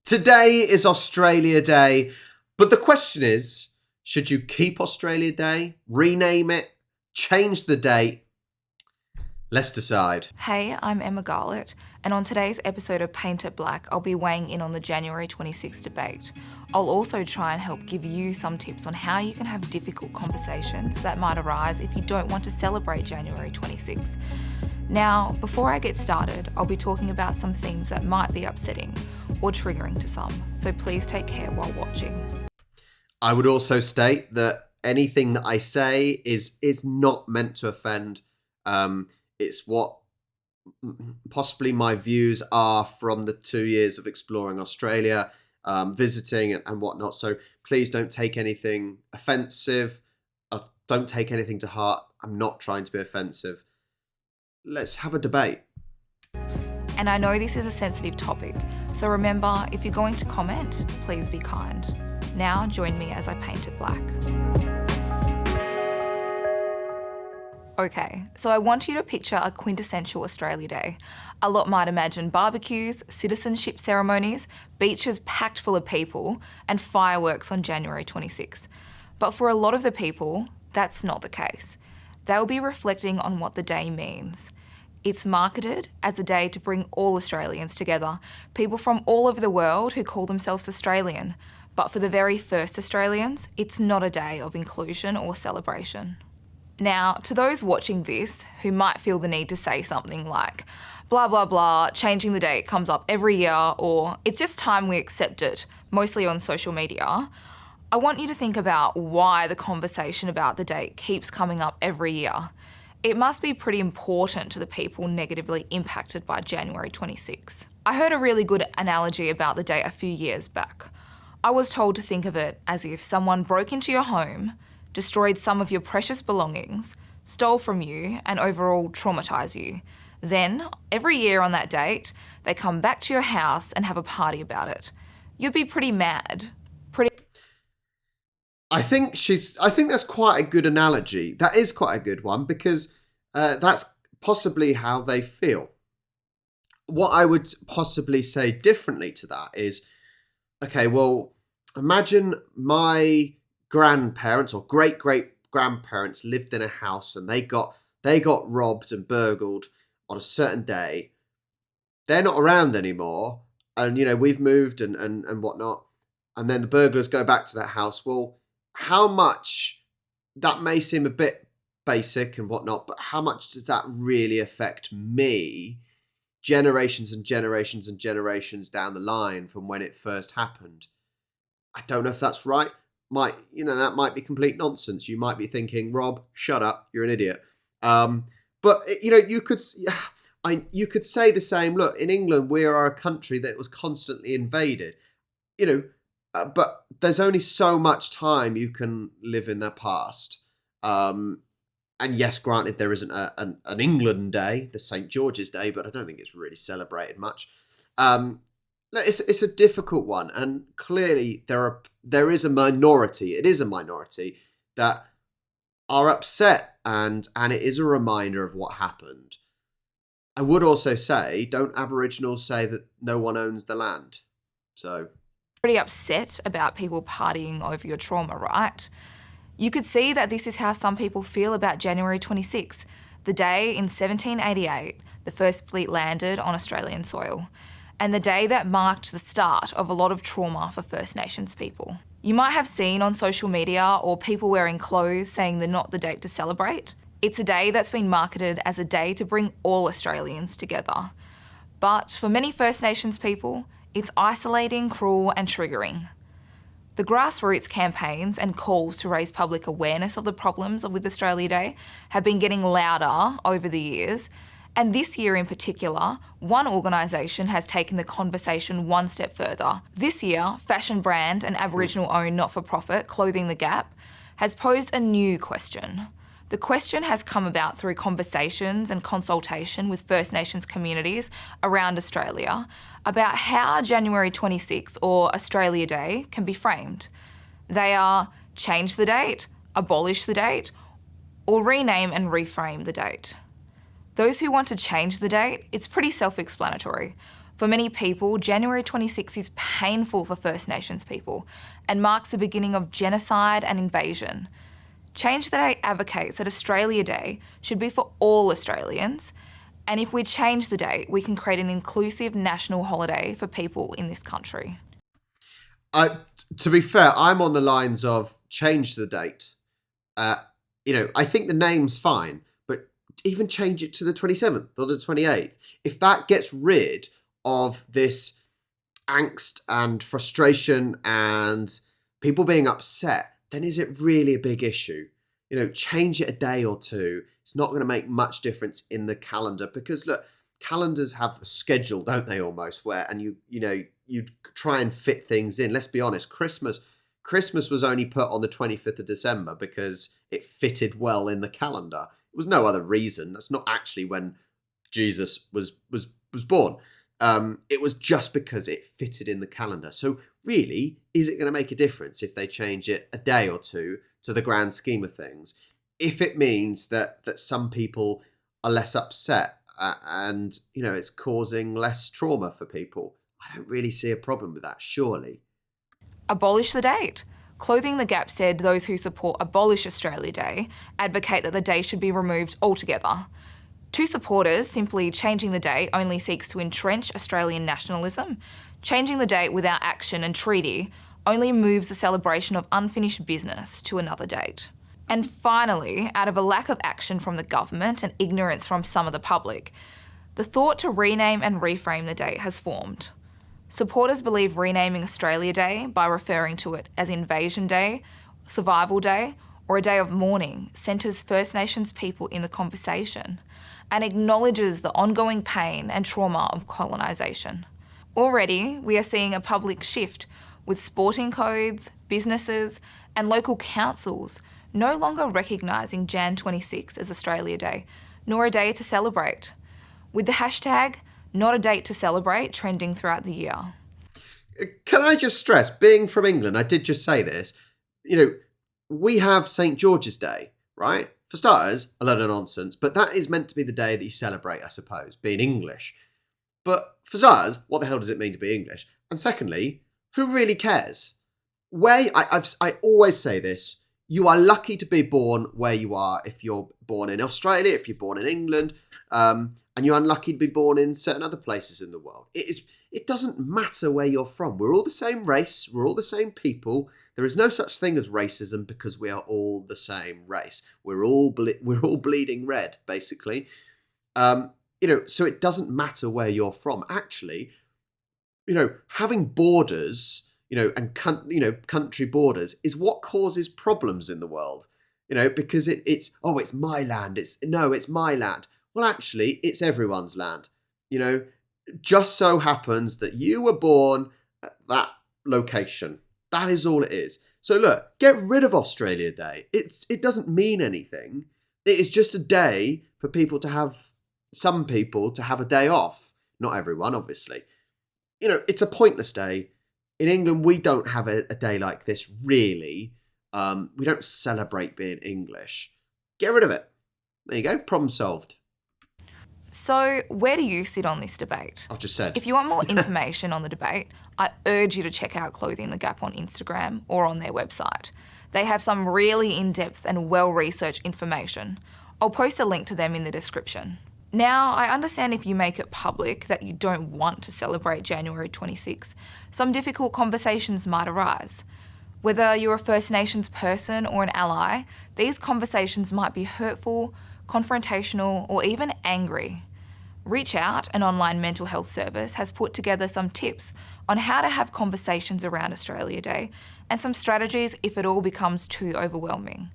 Today is Australia Day, but the question is, should you keep Australia Day, rename it, change the date? Let's decide. Hey, I'm Emma Garlett, and on today's episode of Paint It Black, I'll be weighing in on the January 26 debate. I'll also try and help give you some tips on how you can have difficult conversations that might arise if you don't want to celebrate January 26. Now, before I get started, I'll be talking about some themes that might be upsetting or triggering to some, so please take care while watching. I would also state that anything that I say is not meant to offend. It's what possibly my views are from the 2 years of exploring Australia, visiting and whatnot. So please don't take anything offensive. Don't take anything to heart. I'm not trying to be offensive. Let's have a debate. And I know this is a sensitive topic, so remember, if you're going to comment, please be kind. Now join me as I paint it black. Okay, so I want you to picture a quintessential Australia Day. A lot might imagine barbecues, citizenship ceremonies, beaches packed full of people, and fireworks on January 26. But for a lot of the people, that's not the case. They'll be reflecting on what the day means. It's marketed as a day to bring all Australians together, people from all over the world who call themselves Australian. But for the very first Australians, it's not a day of inclusion or celebration. Now, to those watching this who might feel the need to say something like, blah, blah, blah, changing the date comes up every year, or it's just time we accept it, mostly on social media, I want you to think about why the conversation about the date keeps coming up every year. It must be pretty important to the people negatively impacted by January 26. I heard a really good analogy about the date a few years back. I was told to think of it as if someone broke into your home, destroyed some of your precious belongings, stole from you, and overall traumatised you. Then, every year on that date, they come back to your house and have a party about it. You'd be pretty mad. I think that's quite a good analogy. That is quite a good one because that's possibly how they feel. What I would possibly say differently to that is, okay, well, imagine my grandparents or great-great-grandparents lived in a house and they got robbed and burgled on a certain day. They're not around anymore, and we've moved and whatnot, and then the burglars go back to that house. Well, how much, that may seem a bit basic and whatnot, but how much does that really affect me generations and generations and generations down the line from when it first happened? I don't know if that's right. That might be complete nonsense. You might be thinking, Rob, shut up, you're an idiot. But you could say the same. Look, in England, we are a country that was constantly invaded. But there's only so much time you can live in the past. And yes, granted, there isn't an England Day, the St. George's Day, but I don't think it's really celebrated much. It's a difficult one, and clearly there is a minority. It is a minority that are upset, and it is a reminder of what happened. I would also say, don't Aboriginals say that no one owns the land? So pretty upset about people partying over your trauma, right? You could see that this is how some people feel about January 26, the day in 1788 the first fleet landed on Australian soil, and the day that marked the start of a lot of trauma for First Nations people. You might have seen on social media or people wearing clothes saying they're not the date to celebrate. It's a day that's been marketed as a day to bring all Australians together. But for many First Nations people, it's isolating, cruel and triggering. The grassroots campaigns and calls to raise public awareness of the problems with Australia Day have been getting louder over the years, and this year in particular, one organisation has taken the conversation one step further. This year, fashion brand and Aboriginal-owned not-for-profit Clothing the Gap has posed a new question. The question has come about through conversations and consultation with First Nations communities around Australia about how January 26 or Australia Day can be framed. They are change the date, abolish the date, or rename and reframe the date. Those who want to change the date, it's pretty self-explanatory. For many people, January 26 is painful for First Nations people and marks the beginning of genocide and invasion. Change the Date advocates that Australia Day should be for all Australians, and if we change the date, we can create an inclusive national holiday for people in this country. To be fair, I'm on the lines of change the date. I think the name's fine, but even change it to the 27th or the 28th. If that gets rid of this angst and frustration and people being upset, then is it really a big issue? Change it a day or two. It's not going to make much difference in the calendar because look, calendars have a schedule, don't they, almost, where and you try and fit things in. Let's be honest, Christmas was only put on the 25th of December because it fitted well in the calendar. It was no other reason. That's not actually when Jesus was born. It was just because it fitted in the calendar. So really, is it going to make a difference if they change it a day or two to the grand scheme of things? If it means that some people are less upset and it's causing less trauma for people, I don't really see a problem with that, surely. Abolish the date. Clothing the Gap said those who support Abolish Australia Day advocate that the day should be removed altogether. To supporters, simply changing the date only seeks to entrench Australian nationalism. Changing the date without action and treaty only moves the celebration of unfinished business to another date. And finally, out of a lack of action from the government and ignorance from some of the public, the thought to rename and reframe the date has formed. Supporters believe renaming Australia Day by referring to it as Invasion Day, Survival Day, or a day of mourning centres First Nations people in the conversation and acknowledges the ongoing pain and trauma of colonisation. Already, we are seeing a public shift with sporting codes, businesses, and local councils no longer recognising Jan 26 as Australia Day, nor a day to celebrate, with the hashtag not a date to celebrate trending throughout the year. Can I just stress, being from England, I did just say this, we have St. George's Day, right? For starters, a load of nonsense, but that is meant to be the day that you celebrate, I suppose, being English. But for starters, what the hell does it mean to be English? And secondly, who really cares? I always say this, you are lucky to be born where you are if you're born in Australia, if you're born in England, and you're unlucky to be born in certain other places in the world. It doesn't matter where you're from. We're all the same race. We're all the same people. There is no such thing as racism because we are all the same race. We're all bleeding red, basically. So it doesn't matter where you're from. Actually, having borders, and country borders is what causes problems in the world. Because it's my land. It's my land. Well, actually, it's everyone's land. Just so happens that you were born at that location. That is all it is. So look, get rid of Australia Day. It doesn't mean anything. It is just a day for some people to have a day off. Not everyone, obviously. It's a pointless day. In England, we don't have a day like this, really. We don't celebrate being English. Get rid of it. There you go. Problem solved. So, where do you sit on this debate? I've just said. If you want more information on the debate, I urge you to check out Clothing the Gap on Instagram or on their website. They have some really in-depth and well-researched information. I'll post a link to them in the description. Now, I understand if you make it public that you don't want to celebrate January 26, some difficult conversations might arise. Whether you're a First Nations person or an ally, these conversations might be hurtful, confrontational, or even angry. Reach Out, an online mental health service, has put together some tips on how to have conversations around Australia Day and some strategies if it all becomes too overwhelming.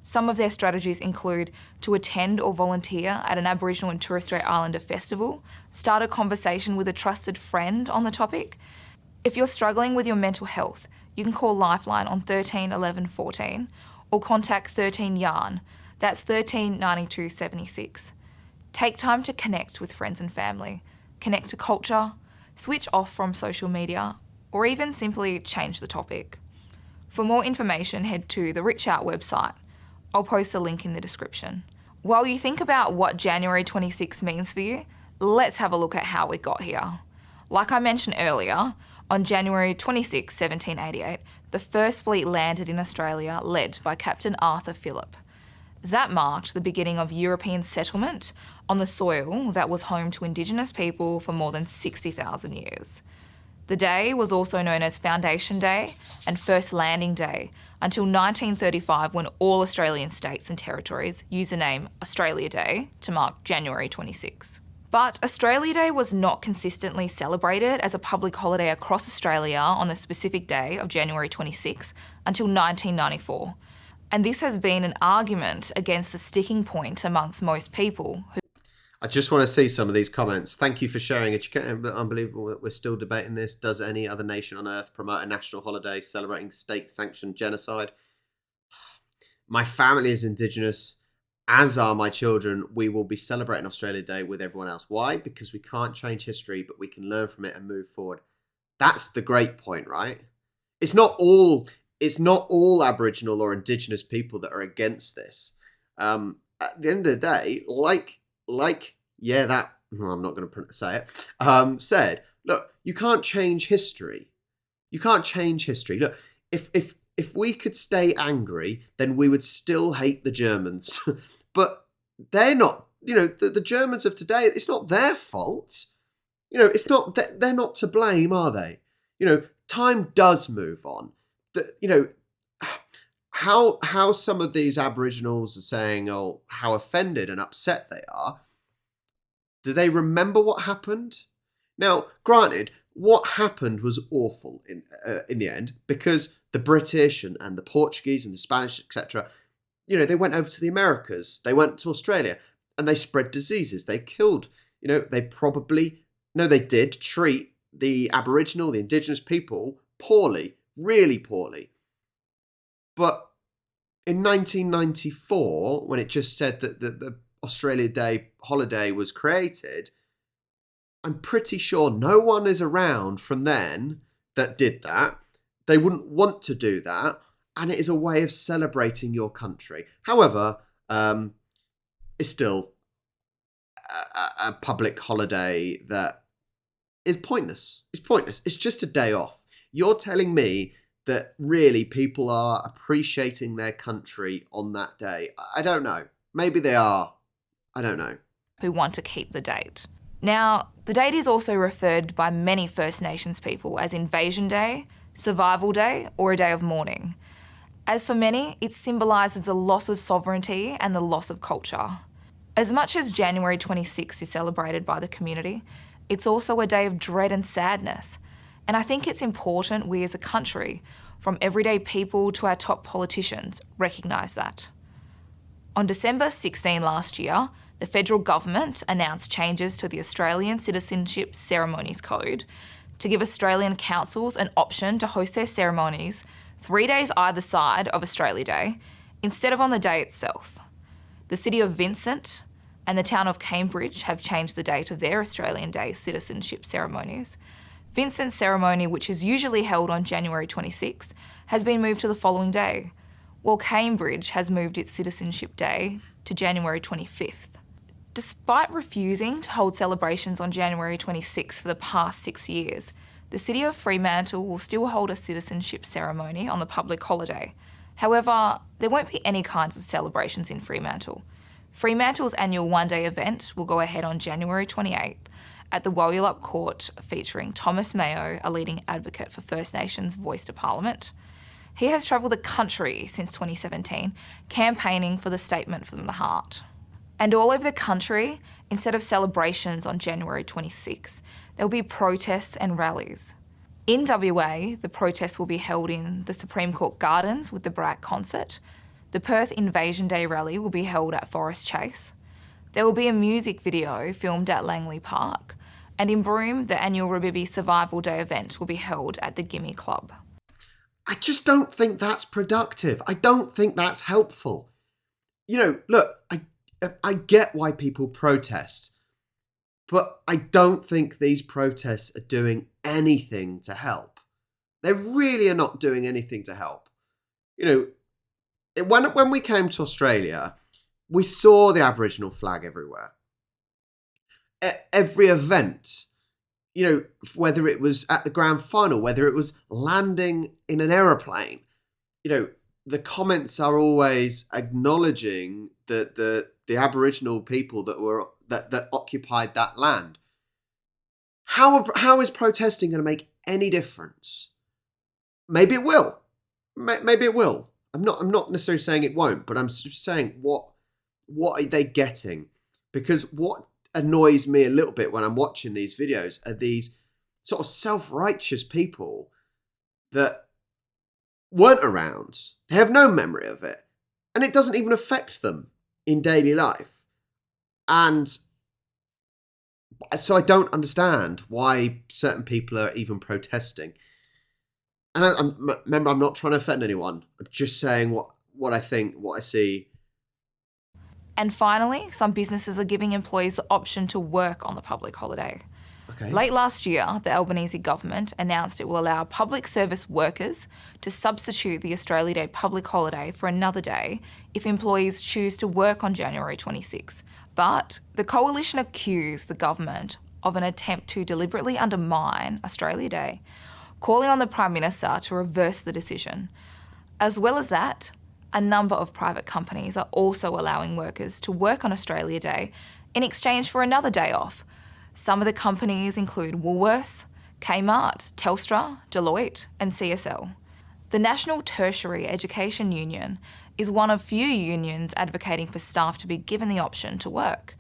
Some of their strategies include to attend or volunteer at an Aboriginal and Torres Strait Islander festival, start a conversation with a trusted friend on the topic. If you're struggling with your mental health, you can call Lifeline on 13 11 14 or contact 13 Yarn, that's 13 92 76. Take time to connect with friends and family, connect to culture, switch off from social media, or even simply change the topic. For more information, head to the Reach Out website. I'll post a link in the description. While you think about what January 26 means for you, let's have a look at how we got here. Like I mentioned earlier, on January 26, 1788, the first fleet landed in Australia led by Captain Arthur Phillip. That marked the beginning of European settlement on the soil that was home to Indigenous people for more than 60,000 years. The day was also known as Foundation Day and First Landing Day until 1935, when all Australian states and territories used the name Australia Day to mark January 26. But Australia Day was not consistently celebrated as a public holiday across Australia on the specific day of January 26 until 1994. And this has been an argument against the sticking point amongst most people who... I just want to see some of these comments. Thank you for sharing it. Unbelievable that we're still debating this. Does any other nation on earth promote a national holiday celebrating state-sanctioned genocide? My family is Indigenous, as are my children. We will be celebrating Australia Day with everyone else. Why? Because we can't change history, but we can learn from it and move forward. That's the great point, right? It's not all Aboriginal or Indigenous people that are against this. At the end of the day, I'm not going to say it, said, look, you can't change history. You can't change history. Look, if we could stay angry, then we would still hate the Germans. But they're not, the Germans of today, it's not their fault. It's not, they're not to blame, are they? Time does move on. How some of these Aboriginals are saying, oh, how offended and upset they are. Do they remember what happened? Now, granted, what happened was awful in the end, because the British and the Portuguese and the Spanish, etc., they went over to the Americas, they went to Australia, and they spread diseases. They killed, they did treat the Aboriginal, the Indigenous people poorly, really poorly. But in 1994, when it just said that the Australia Day holiday was created, I'm pretty sure no one is around from then that did that. They wouldn't want to do that, and it is a way of celebrating your country. However, it's still a public holiday that is pointless. It's pointless. It's just a day off. You're telling me that really people are appreciating their country on that day? I don't know. Maybe they are. I don't know. Who want to keep the date. Now, the date is also referred by many First Nations people as Invasion Day, Survival Day, or a day of mourning. As for many, it symbolises a loss of sovereignty and the loss of culture. As much as January 26 is celebrated by the community, it's also a day of dread and sadness. And I think it's important we as a country, from everyday people to our top politicians, recognise that. On December 16 last year, the federal government announced changes to the Australian Citizenship Ceremonies Code to give Australian councils an option to host their ceremonies 3 days either side of Australia Day, instead of on the day itself. The City of Vincent and the town of Cambridge have changed the date of their Australian Day citizenship ceremonies. Vincent's ceremony, which is usually held on January 26, has been moved to the following day, while Cambridge has moved its Citizenship Day to January 25th. Despite refusing to hold celebrations on January 26 for the past 6 years, the City of Fremantle will still hold a citizenship ceremony on the public holiday. However, there won't be any kinds of celebrations in Fremantle. Fremantle's annual one-day event will go ahead on January 28th at the Woyullup Court, featuring Thomas Mayo, a leading advocate for First Nations voice to Parliament. He has travelled the country since 2017, campaigning for the Statement from the Heart. And all over the country, instead of celebrations on January 26, there will be protests and rallies. In WA, the protests will be held in the Supreme Court Gardens with the Brat concert. The Perth Invasion Day rally will be held at Forest Chase. There will be a music video filmed at Langley Park. And in Broome, the annual Rabibi Survival Day event will be held at the Gimme Club. I just don't think that's productive. I don't think that's helpful. Look, I get why people protest, but I don't think these protests are doing anything to help. They really are not doing anything to help. When we came to Australia, we saw the Aboriginal flag everywhere. Every event, whether it was at the grand final, whether it was landing in an aeroplane, the comments are always acknowledging the Aboriginal people that occupied that land. How is protesting going to make any difference? Maybe it will. Maybe it will. I'm not necessarily saying it won't, but I'm just saying what are they getting? Because what annoys me a little bit when I'm watching these videos are these sort of self-righteous people that weren't around. They have no memory of it. And it doesn't even affect them in daily life. And so I don't understand why certain people are even protesting. And remember, I'm not trying to offend anyone. I'm just saying what I think, what I see. And finally, some businesses are giving employees the option to work on the public holiday. Okay. Late last year, the Albanese government announced it will allow public service workers to substitute the Australia Day public holiday for another day if employees choose to work on January 26. But the coalition accused the government of an attempt to deliberately undermine Australia Day, calling on the Prime Minister to reverse the decision. As well as that, a number of private companies are also allowing workers to work on Australia Day in exchange for another day off. Some of the companies include Woolworths, Kmart, Telstra, Deloitte and CSL. The National Tertiary Education Union is one of few unions advocating for staff to be given the option to work,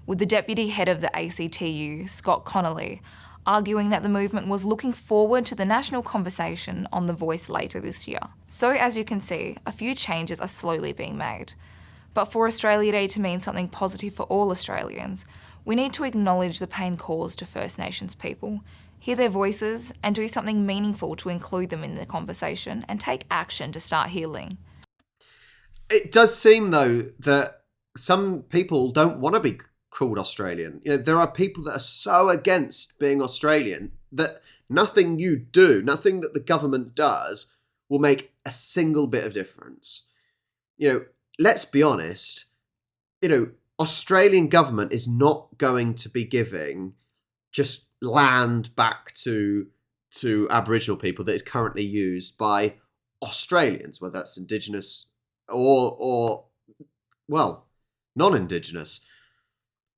with the deputy head of the ACTU, Scott Connolly, arguing that the movement was looking forward to the national conversation on The Voice later this year. So as you can see, a few changes are slowly being made. But for Australia Day to mean something positive for all Australians, we need to acknowledge the pain caused to First Nations people, hear their voices and do something meaningful to include them in the conversation and take action to start healing. It does seem, though, that some people don't want to be called Australian. There are people that are so against being Australian that nothing you do, nothing that the government does, will make a single bit of difference. Let's be honest, Australian government is not going to be giving just land back to Aboriginal people that is currently used by Australians, whether that's Indigenous or non-Indigenous.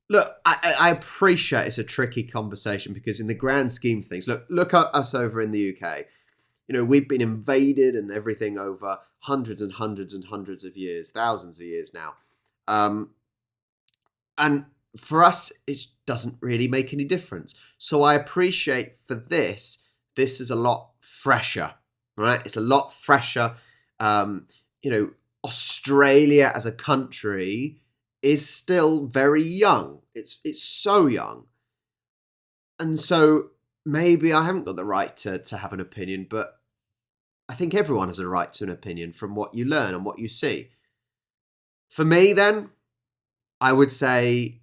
Look, I appreciate it's a tricky conversation because in the grand scheme of things, look at us over in the UK. We've been invaded and everything over hundreds and hundreds and hundreds of years, thousands of years now. And for us, it doesn't really make any difference. So I appreciate for this is a lot fresher, right? It's a lot fresher. Australia as a country is still very young. It's so young. And so maybe I haven't got the right to have an opinion, but I think everyone has a right to an opinion from what you learn and what you see. For me, then, I would say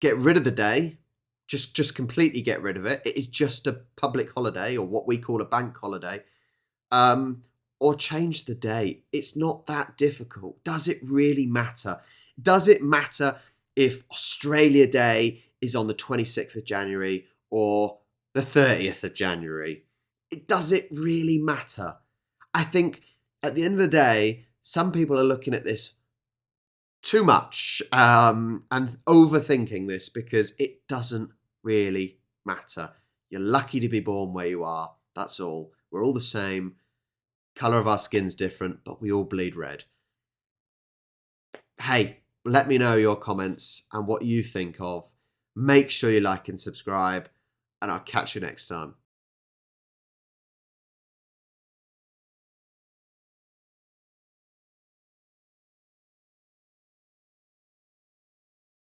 get rid of the day. Just completely get rid of it. It is just a public holiday, or what we call a bank holiday. Or change the day. It's not that difficult. Does it really matter? Does it matter if Australia Day is on the 26th of January or the 30th of January? Does it really matter? I think at the end of the day, some people are looking at this too much and overthinking this because it doesn't really matter. You're lucky to be born where you are. That's all. We're all the same. Colour of our skin's different, but we all bleed red. Hey, let me know your comments and what you think of. Make sure you like and subscribe, and I'll catch you next time.